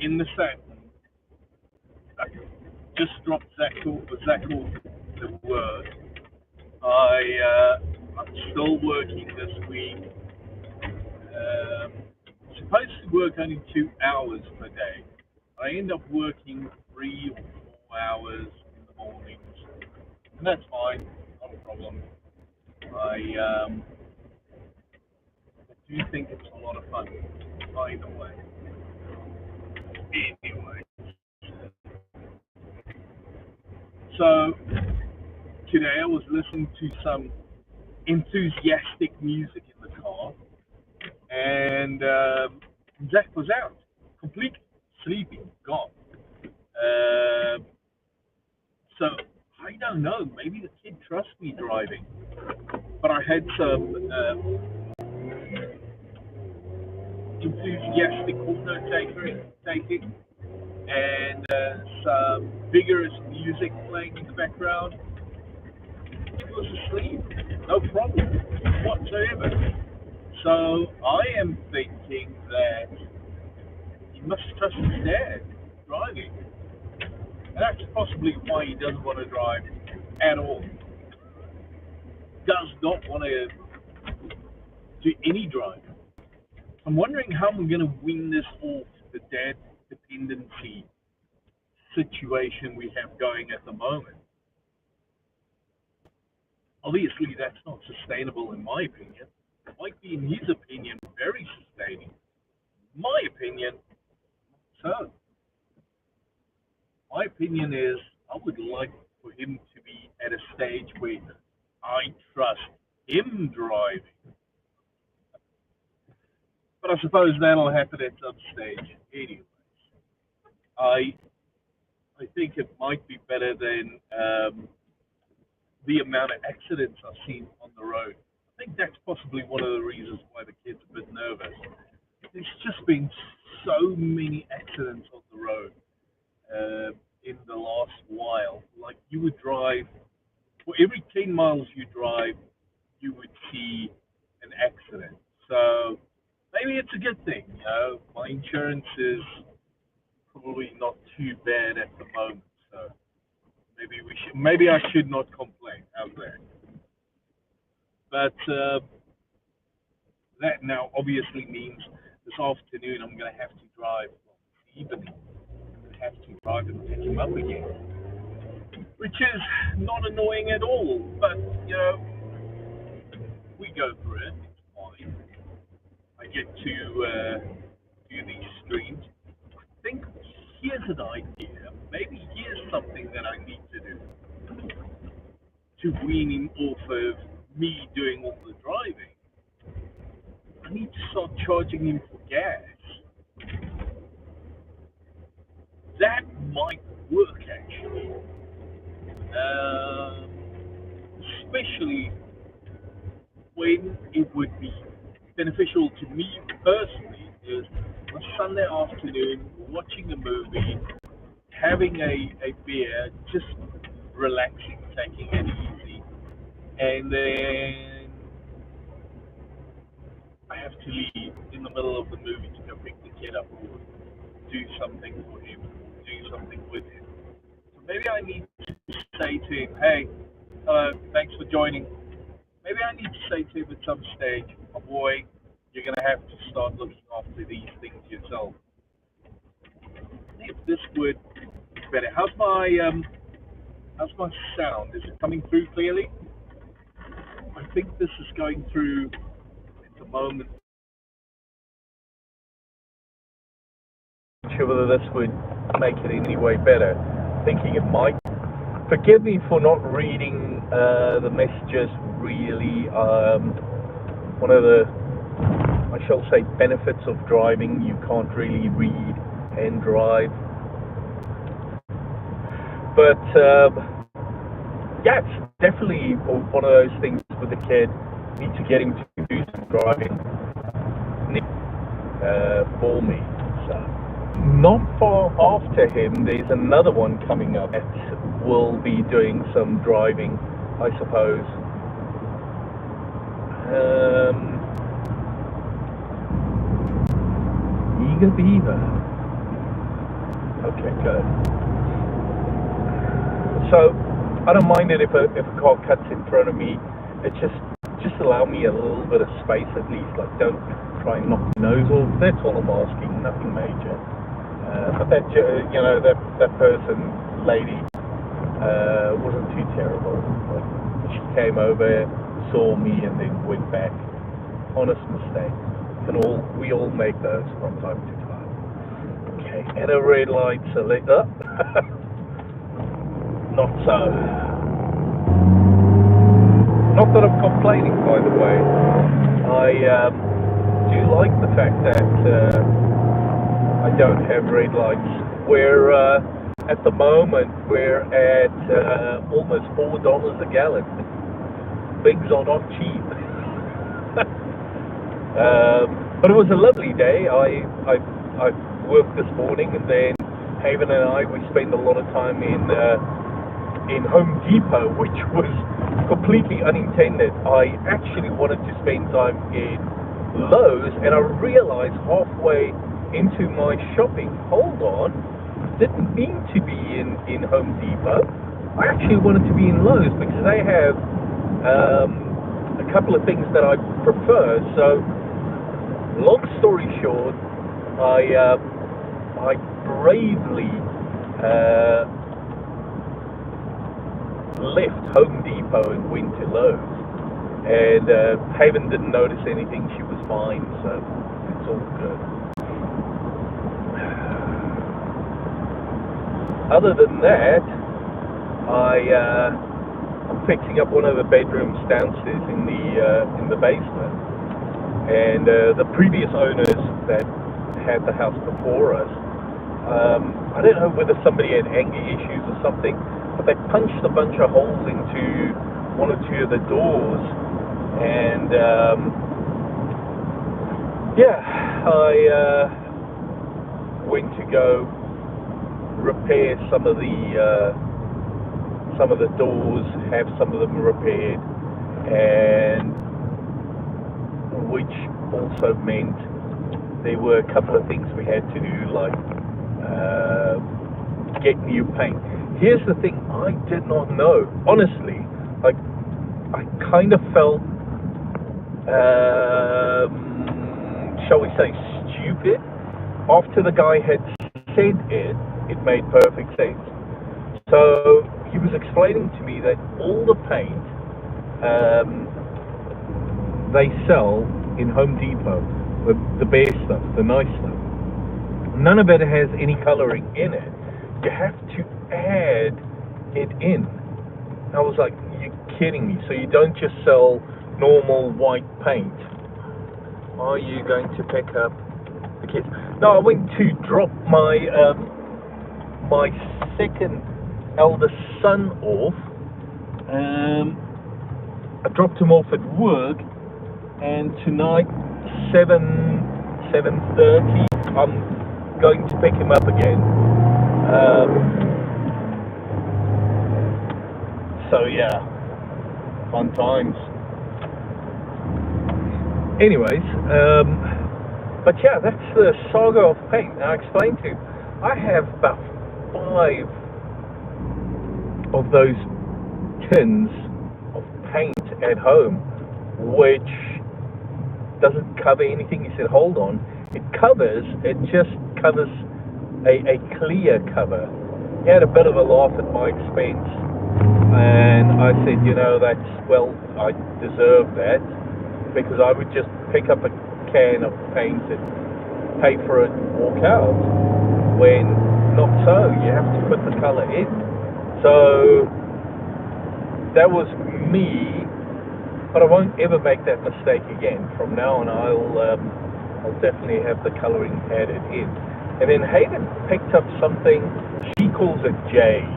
in the same. I just dropped Zach the word. I'm still working this week. Supposed to work only 2 hours per day. I end up working 3 or 4 hours in the mornings, and that's fine, not a problem. I, um, I do think it's a lot of fun, either way. Anyway, so today I was listening to some enthusiastic music in the car, and Zach was out, completely sleeping, gone. Uh, so I don't know. Maybe the kid trusts me driving, but I had some enthusiastic taking and some vigorous music playing in the background. It was asleep, no problem whatsoever. So I am thinking that he must trust his dad driving. And that's possibly why he doesn't want to drive at all. Does not want to do any driving. I'm wondering how I'm going to win this off the dad dependency situation we have going at the moment. Obviously, that's not sustainable in my opinion. It might be in his opinion very sustaining. My opinion, so my opinion is I would like for him to be at a stage where I trust him driving. But I suppose that'll happen at some stage anyway. I I think it might be better than the amount of accidents I've seen on the road. I think that's possibly one of the reasons why the kid's a bit nervous. There's just been so many accidents on the road in the last while. Like you would drive, for every 10 miles you drive, you would see an accident. So maybe it's a good thing. My insurance is probably not too bad at the moment. So maybe I should not complain. How's that? But that now obviously means this afternoon I'm going to have to drive, well, this evening, I'm going to have to drive and pick him up again, which is not annoying at all. But, we go through it. It's fine. I get to do these streams. I think here's an idea. Maybe here's something that I need to do to wean him off of me doing all the driving. I need to start charging him for gas. That might work actually. Um, Especially when it would be beneficial to me personally is a Sunday afternoon watching a movie, having a beer, just relaxing, taking it easy, and then I have to leave in the middle of the movie to go pick the kid up or do something for him, do something with him. So maybe I need to say to him, hey, hello, thanks for joining. Maybe I need to say to him at some stage, my boy, you're going to have to start looking after these things yourself. If this would be better. How's my sound? Is it coming through clearly? I think this is going through at the moment. Not sure whether this would make it any way better. Thinking it might. Forgive me for not reading the messages really. One of the, I shall say, benefits of driving, you can't really read and drive. But yeah, it's definitely one of those things with the kid. Need to get him to do some driving for me. So not far after him, there's another one coming up that will be doing some driving, I suppose. Eager Beaver. Okay, good. So I don't mind it if a car cuts in front of me. It just allow me a little bit of space at least. Like, don't try and knock your nose off. That's all I'm asking. Nothing major. But that that person, lady, wasn't too terrible. Like, she came over, saw me, and then went back. Honest mistake. We all make those from time to time. Okay, and a red light select up. Not so. Not that I'm complaining, by the way. I do like the fact that I don't have red lights. At the moment, we're at almost $4 a gallon. Things are not cheap. But it was a lovely day. I worked this morning, and then Haven and we spent a lot of time in Home Depot, which was completely unintended. I actually wanted to spend time in Lowe's, and I realized halfway into my shopping, hold on, didn't mean to be in Home Depot. I actually wanted to be in Lowe's because they have a couple of things that I prefer. So, long story short, I bravely left Home Depot and went to Lowe's, and Haven didn't notice anything. She was fine, so it's all good. Other than that, I'm fixing up one of the bedrooms downstairs in the basement, and the previous owners that had the house before us, I don't know whether somebody had anger issues or something, but they punched a bunch of holes into one or two of the doors, and I went to go repair some of the doors, have some of them repaired, and which also meant there were a couple of things we had to do, like get new paint. Here's the thing, I did not know, honestly. Like, I kind of felt, shall we say, stupid. After the guy had said it made perfect sense. So he was explaining to me that all the paint they sell in Home Depot, the best stuff, the nice stuff, none of it has any coloring in it. You have to add it in. I was like, you're kidding me. So you don't just sell normal white paint. Are you going to pick up the kids? No, I went to drop my my second eldest son off. I dropped him off at work, and tonight 7:30 I'm going to pick him up again. So yeah, fun times. Anyways, but yeah, that's the saga of paint. Now I explained to you, I have about 5 of those tins of paint at home, which doesn't cover anything. He said, hold on, it just covers a clear cover. He had a bit of a laugh at my expense, and I said, I deserve that, because I would just pick up a can of paint and pay for it and walk out, when not so. You have to put the color in. So that was me, but I won't ever make that mistake again. From now on, I'll definitely have the coloring added in. And then Hayden picked up something, she calls it jade.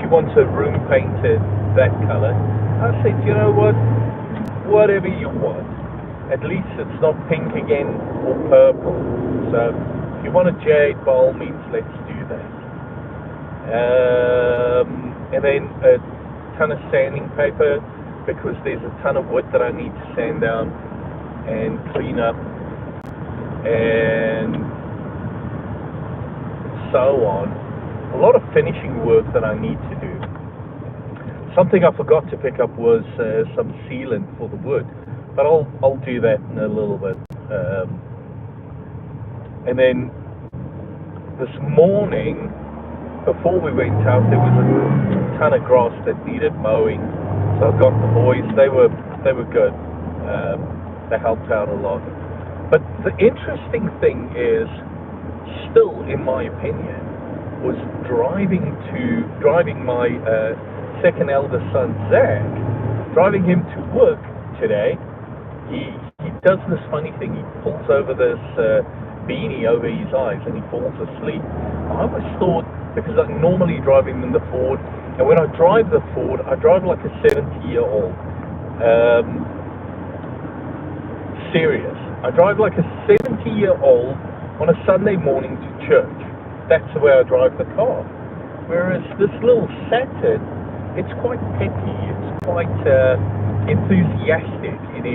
She wants her room painted that color. I said, you know what, whatever you want. At least it's not pink again or purple. So if you want a jade, by all means, let's do that. And then a ton of sanding paper, because there's a ton of wood that I need to sand down and clean up. And so on. A lot of finishing work that I need to do. Something I forgot to pick up was some sealant for the wood, but I'll do that in a little bit. And then this morning, before we went out, there was a ton of grass that needed mowing. So I got the boys. They were good. They helped out a lot. But the interesting thing is, still, in my opinion, was driving my second eldest son, Zach, driving him to work today. He does this funny thing. He pulls over this beanie over his eyes and he falls asleep. I always thought, because I normally drive him in the Ford, and when I drive the Ford, I drive like a 70-year-old. Serious. I drive like a 70-year-old on a Sunday morning to church. That's the way I drive the car. Whereas this little Saturn, it's quite petty. It's quite enthusiastic in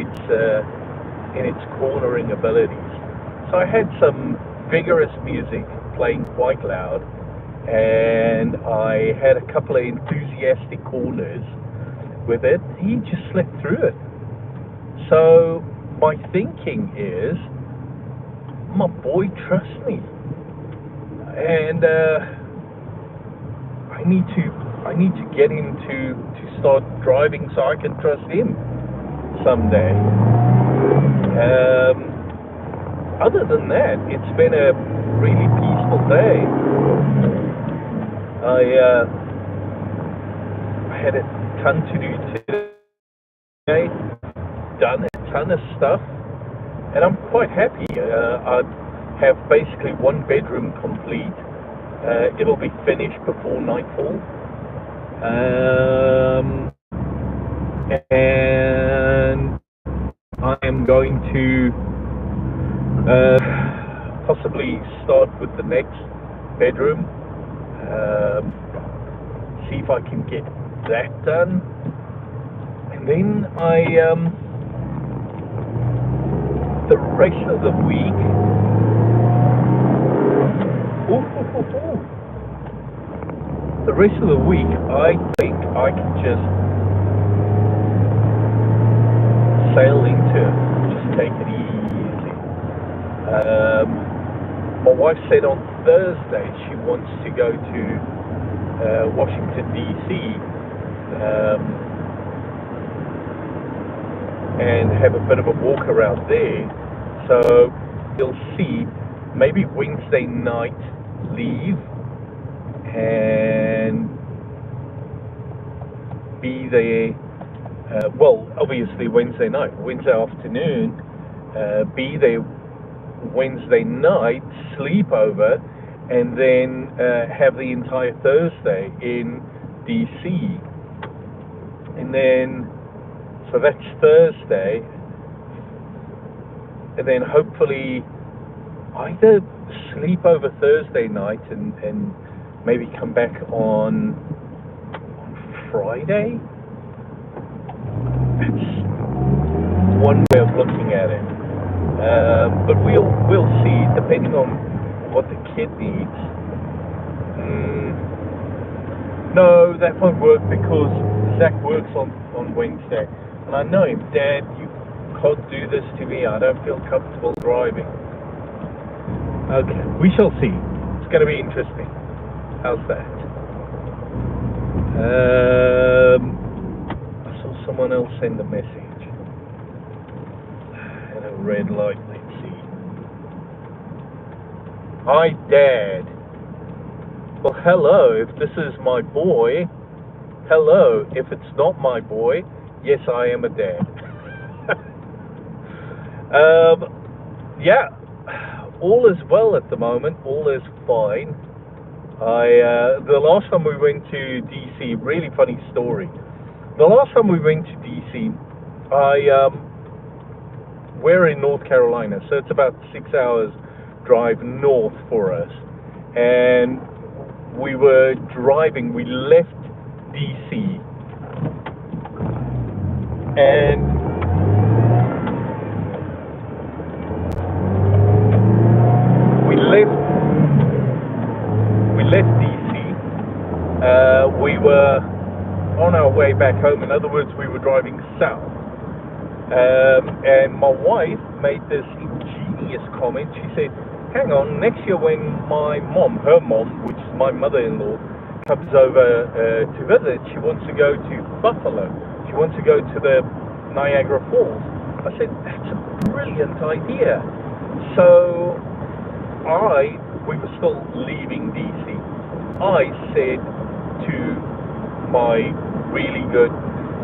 its cornering abilities. So I had some vigorous music playing quite loud, and I had a couple of enthusiastic corners with it. He just slipped through it. So my thinking is, my boy trusts me, and I need to get him to start driving so I can trust him someday. Other than that, it's been a really peaceful day. I had a ton to do today, done a ton of stuff, and I'm quite happy. I have basically one bedroom complete. It'll be finished before nightfall. And I am going to possibly start with the next bedroom. See if I can get that done. And then the rest of the week, the rest of the week, I think I can just sail into it, just take it easy. My wife said on Thursday she wants to go to Washington, D.C. And have a bit of a walk around there. So you'll see, maybe Wednesday night leave and be there. Well, obviously Wednesday night, Wednesday afternoon, be there Wednesday night, sleep over, and then have the entire Thursday in DC. And then, so that's Thursday, and then hopefully either sleep over Thursday night and maybe come back on Friday. That's one way of looking at it. But we'll see, depending on what the kid needs. No, that won't work because Zach works on Wednesday. And I know him, Dad, you can't do this to me. I don't feel comfortable driving. Okay, we shall see. It's going to be interesting. How's that? I saw someone else send a message. And a red light, let's see. Hi, Dad. Well, hello, if this is my boy. Hello, if it's not my boy. Yes, I am a dad. Yeah, all is well at the moment. All is fine. The last time we went to DC, really funny story. The last time we went to DC, we're in North Carolina, so it's about 6 hours drive north for us. And we were driving, we left DC, and were on our way back home. In other words, we were driving south. And my wife made this ingenious comment. She said, hang on, next year when my mom, her mom, which is my mother-in-law, comes over to visit, she wants to go to Buffalo. She wants to go to the Niagara Falls. I said, that's a brilliant idea. So we were still leaving DC. I said to my really good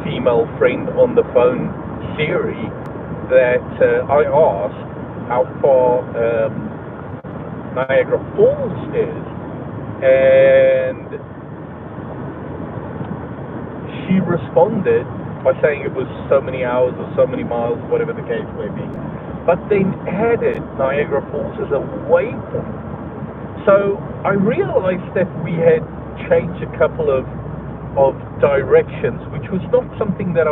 female friend on the phone, Siri, that I asked how far Niagara Falls is, and she responded by saying it was so many hours or so many miles, whatever the case may be, but then added Niagara Falls as a waypoint. So I realized that we had changed a couple of directions, which was not something that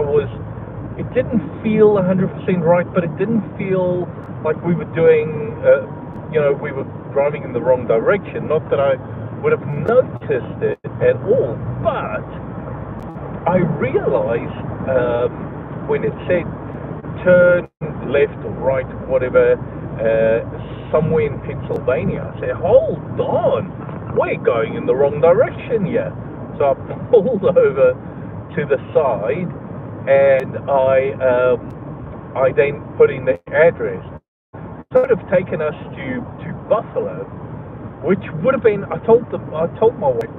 it didn't feel 100% right, but it didn't feel like we were doing, we were driving in the wrong direction. Not that I would have noticed it at all, but I realized when it said turn left or right, whatever, somewhere in Pennsylvania, I said, hold on, we're going in the wrong direction here. So I pulled over to the side, and I then put in the address. So it would have taken us to Buffalo, which would have been, I told my wife,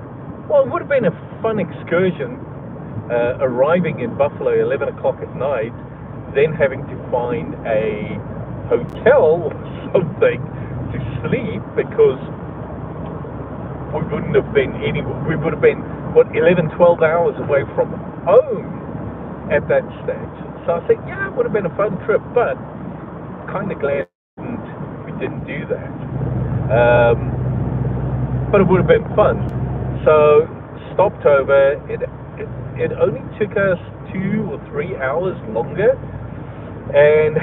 well, it would have been a fun excursion, arriving in Buffalo 11 o'clock at night, then having to find a hotel or something to sleep, because we wouldn't have been we would have been, 11, 12 hours away from home at that stage. So I said, yeah, it would have been a fun trip, but kind of glad we didn't do that. But it would have been fun. So stopped over. It only took us 2 or 3 hours longer. And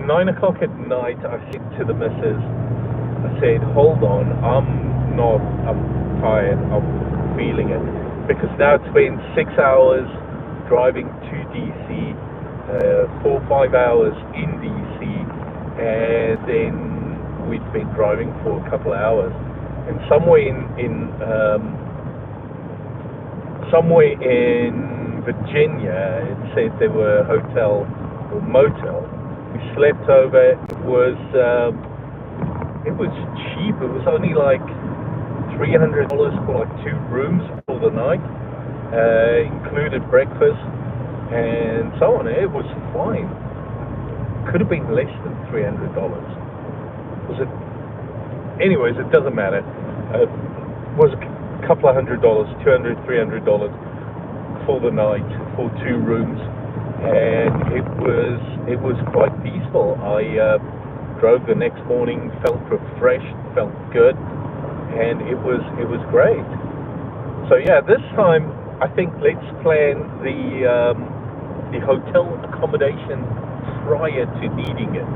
9 o'clock at night, I said to the missus, I said, hold on, I'm tired, I'm feeling it. Because now it's been 6 hours driving to DC, 4 or 5 hours in DC, and then we've been driving for a couple of hours. And somewhere in Virginia, it said there were a hotel or motel. We slept over. It was cheap. It was only like $300 for like 2 rooms for the night, included breakfast and so on. It was fine. Could have been less than $300. Was it? Anyways, it doesn't matter. Was a couple of $100, $200, $300 for the night for 2 rooms, and it was quite peaceful. I drove the next morning, felt refreshed, felt good, and it was great. So yeah, this time I think let's plan the hotel accommodation prior to needing it.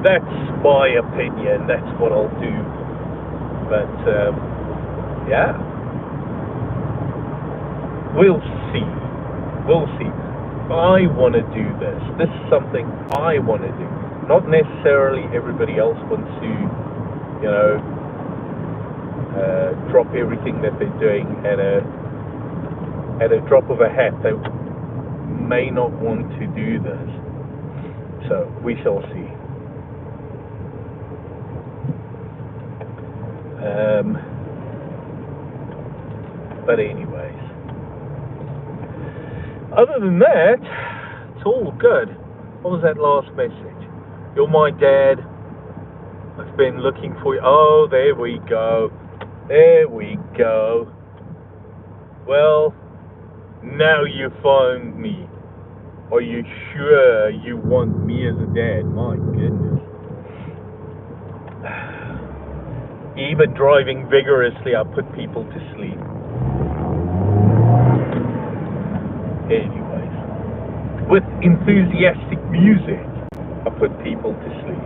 That's my opinion. That's what I'll do. But yeah, we'll see. We'll see. I want to do this. This is something I want to do. Not necessarily everybody else wants to, drop everything that they're doing at a drop of a hat. They may not want to do this. So we shall see. But anyways, other than that, it's all good. What was that last message? You're my dad. I've been looking for you. Oh, there we go. There we go. Well, now you found me. Are you sure you want me as a dad? My goodness. Even driving vigorously, I put people to sleep. Anyways, with enthusiastic music, I put people to sleep.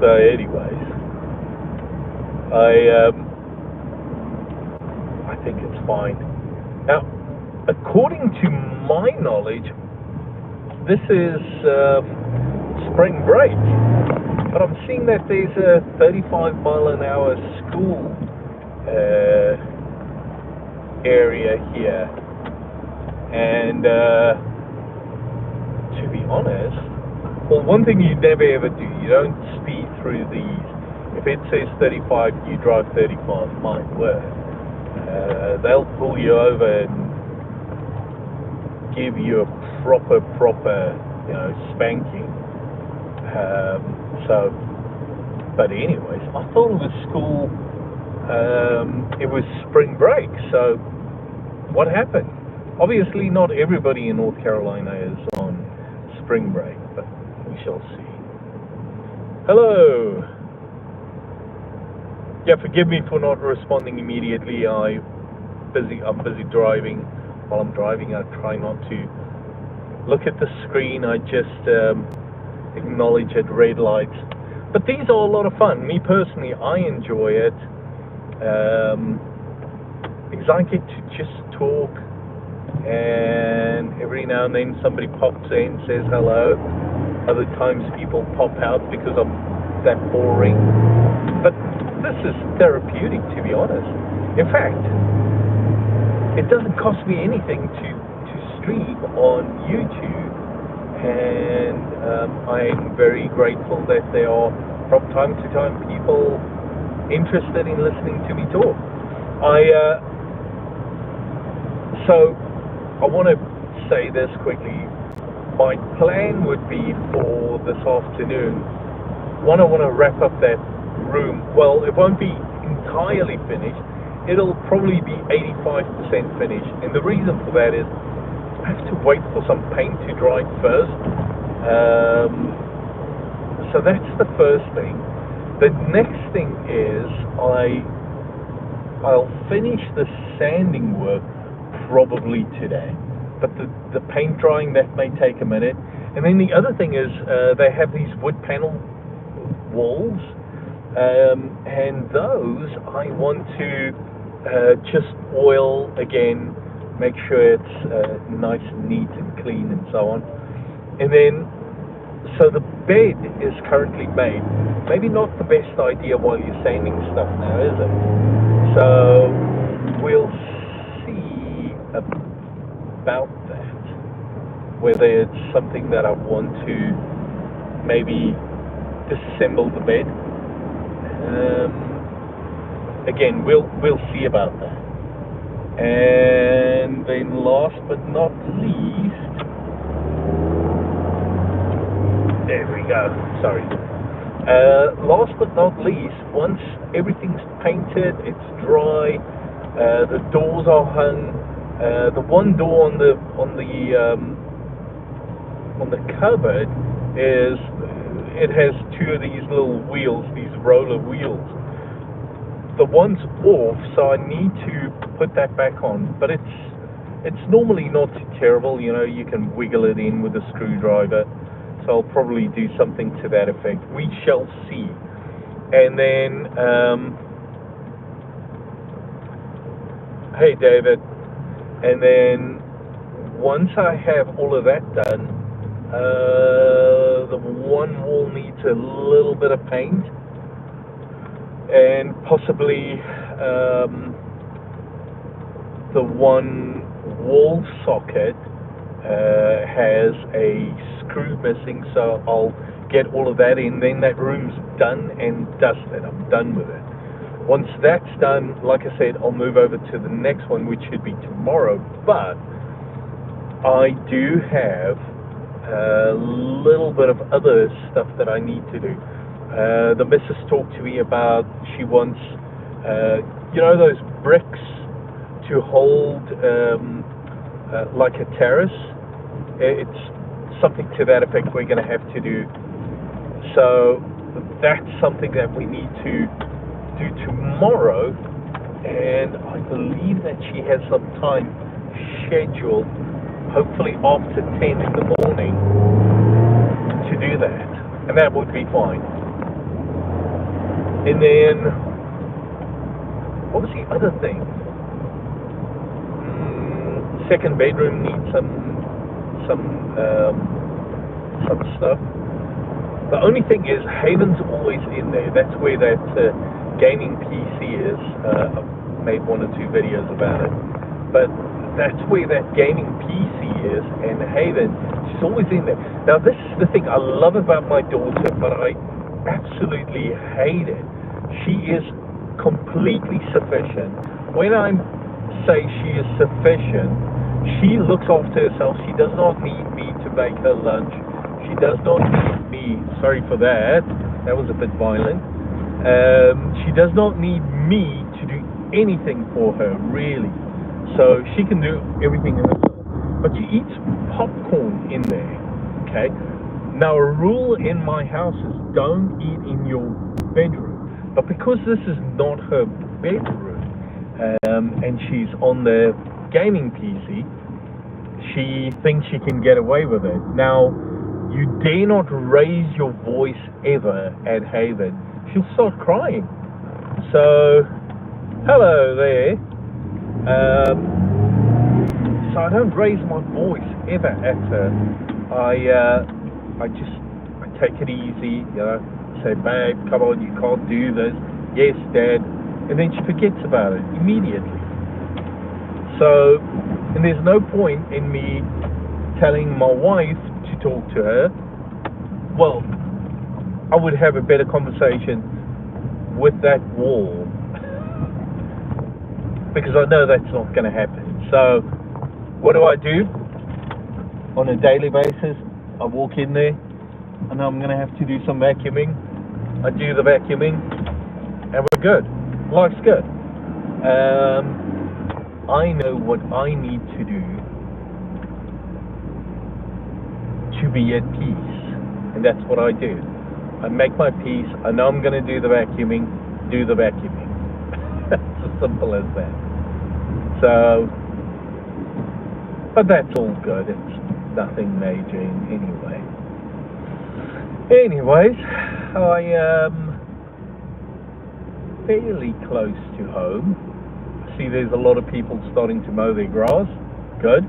So anyways, I I think it's fine. Now, according to my knowledge, this is spring break, but I'm seeing that there's a 35-mile-an-hour school area here, and to be honest, well, one thing you never ever do, you don't speed through these. If it says 35, you drive 35. My word, they'll pull you over and give you a proper, spanking. But anyways, I thought it was school. It was spring break. So what happened? Obviously, not everybody in North Carolina is on spring break, but we shall see. Hello. Yeah, forgive me for not responding immediately. I'm busy driving. While I'm driving, I try not to look at the screen. I just acknowledge at red lights. But these are a lot of fun. Me personally, I enjoy it because I get to just talk, and every now and then somebody pops in, says hello. Other times people pop out because I'm that boring. But this is therapeutic, to be honest. In fact, it doesn't cost me anything to stream on YouTube, and I'm very grateful that there are, from time to time, people interested in listening to me talk. So I want to say this quickly. My plan would be for this afternoon. One, I want to wrap up that room. Well, it won't be entirely finished. It'll probably be 85% finished. And the reason for that is I have to wait for some paint to dry first. So that's the first thing. The next thing is I'll finish the sanding work probably today. But the paint drying, that may take a minute. And then the other thing is they have these wood panel walls, and those I want to just oil again, make sure it's nice and neat and clean and so on. And then, so the bed is currently made. Maybe not the best idea while you're sanding stuff now, is it? So we'll see about that, whether it's something that I want to maybe disassemble the bed. Again, we'll see about that. And then last but not least, there we go, sorry. Last but not least, once everything's painted, it's dry, the doors are hung, the one door on the cupboard it has two of these little wheels, these roller wheels. The one's off, so I need to put that back on. But it's normally not too terrible, you can wiggle it in with a screwdriver. So I'll probably do something to that effect. We shall see. And then, hey David. And then once I have all of that done, the one wall needs a little bit of paint, and possibly the one wall socket has a screw missing, so I'll get all of that in. Then that room's done and dusted. I'm done with it. Once that's done, like I said, I'll move over to the next one, which should be tomorrow. But I do have a little bit of other stuff that I need to do. The missus talked to me about, she wants, those bricks to hold like a terrace. It's something to that effect we're going to have to do. So that's something that we need to do tomorrow, and I believe that she has some time scheduled, hopefully after 10 in the morning, to do that, and that would be fine. And then What was the other thing? Second bedroom needs some stuff. The only thing is, Haven's always in there. That's where that gaming PC is. I've made 1 or 2 videos about it. But that's where that gaming PC is, and Haven, she's always in there. Now, this is the thing I love about my daughter, but I absolutely hate it. She is completely sufficient. When I say she is sufficient, she looks after herself. She does not need me to make her lunch. She does not need me. Sorry for that. That was a bit violent. She does not need me to do anything for her, really. So she can do everything herself. But she eats popcorn in there. Okay? Now, a rule in my house is don't eat in your bedroom. But because this is not her bedroom, and she's on the gaming PC, she thinks she can get away with it. Now, you dare not raise your voice ever at Haven. She'll start crying. So, hello there. So I don't raise my voice ever at her. I take it easy, you know. Say, babe, come on, you can't do this. Yes, Dad. And then she forgets about it immediately. So, and there's no point in me telling my wife to talk to her. Well, I would have a better conversation with that wall, because I know that's not going to happen. So, what do? On a daily basis, I walk in there, and I'm going to have to do some vacuuming. I do the vacuuming, and we're good. Life's good. I know what I need to do to be at peace, and that's what I do. I make my peace. I know I'm going to do the vacuuming. It's as simple as that. So, but that's all good. It's nothing major in any way. Anyways, I am fairly close to home. See, there's a lot of people starting to mow their grass. Good.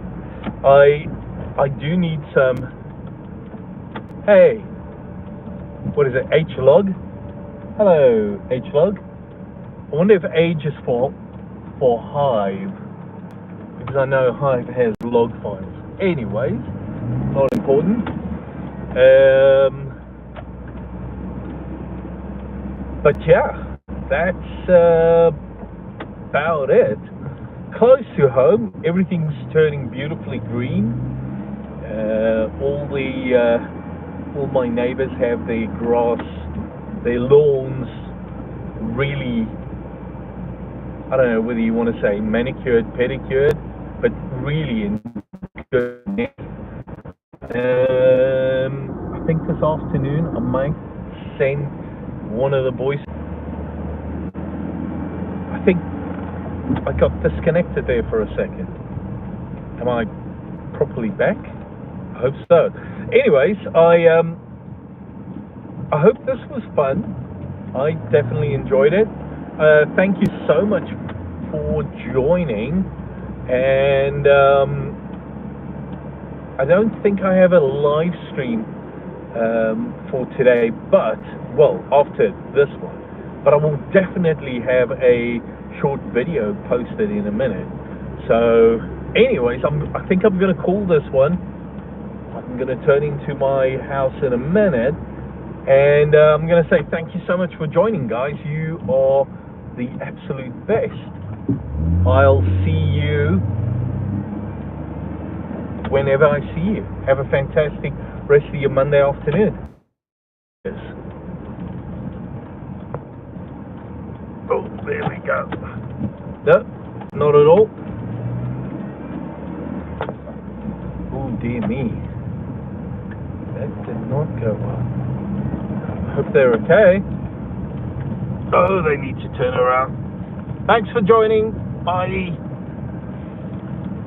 I do need some. Hey, what is it? H-log. Hello, H-log. I wonder if H is for Hive, because I know Hive has log files. Anyways, not important. But yeah, that's about it. Close to home, everything's turning beautifully green. All my neighbors have their grass, their lawns really, I don't know whether you want to say manicured, pedicured, but really in good nick. I think this afternoon I might send one of the boys. I think I got disconnected there for a second. Am I properly back? I hope so. Anyways, I hope this was fun. I definitely enjoyed it. Thank you so much for joining. And I don't think I have a live stream for today, but, well, after this one. But I will definitely have a short video posted in a minute. So, anyways, I think I'm going to call this one. I'm going to turn into my house in a minute. And I'm going to say thank you so much for joining, guys. You are the absolute best. I'll see you whenever I see you. Have a fantastic rest of your Monday afternoon. Yes. Oh, there we go. No, not at all. Oh, dear me. That did not go well. Hope they're okay. Oh, they need to turn around. Thanks for joining. Bye.